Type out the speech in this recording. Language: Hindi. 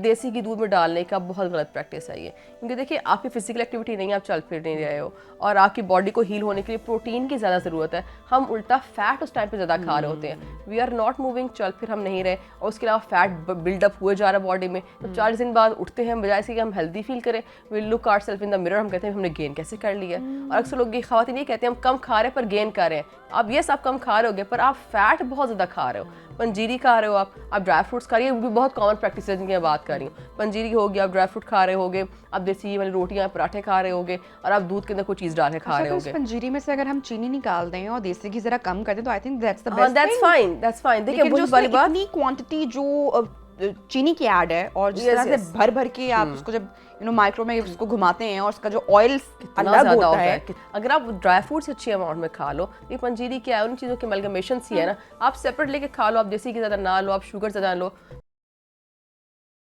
देसी घी दूध में डालने का बहुत गलत प्रैक्टिस है ये, क्योंकि देखिए आपकी फिजिकल एक्टिविटी नहीं है, आप चल फिर नहीं रहे हो और आपकी बॉडी को हील होने के लिए प्रोटीन की ज़्यादा ज़रूरत है। हम उल्टा फैट उस टाइम पे ज़्यादा खा रहे होते हैं, वी आर नॉट मूविंग, चल फिर हम नहीं रहे और उसके अलावा फैट बिल्डअप हुए जा रहा है बॉडी में। तो 40 दिन बाद उठते हैं, बजाय से कि हम हेल्दी फील करें, we look our self in the mirror, हम कहते हैं हमने गेन कैसे कर लिया। और अक्सर लोग ये खवातीन ये कहते हैं हम कम खा रहे हैं पर गेन कर रहे हैं। आप ये सब कम खा रहे होगे पर आप फैट बहुत ज़्यादा खा रहे हो, पंजीरी खा रहे हो, आप ड्राई फ्रूट्स खा रही है, वो भी बहुत कॉमन प्रैक्टिस है जिनकी मैं बात कर रही हूँ। पंजीरी होगी, आप ड्राई फ्रूट खा रहे होगे, आप देसी वाली रोटियाँ पराठे खा रहे होगे और आप दूध के अंदर कोई चीज़ डाल के खा रहे होगे। पंजीरी में से अगर हम चीनी निकाल दें और देसी घी जरा कम कर दें तो I think that's the best. That's fine. देखिए जो इतनी क्वांटिटी जो चीनी की ऐड है और जिस तरह से भर भर के आप उसको जब माइक्रो में उसको घुमाते हैं और उसका जो ऑयल अलग होता है। अगर आप ड्राई फ्रूट्स अच्छी अमाउंट में खा लो, ये पंजीरी क्या है, उन चीज़ों के अमलगमेशन सी है ना, आप सेपरेट लेके खा लो, आप देसी घी ज़्यादा ना लो, आप शुगर ज़्यादा लो,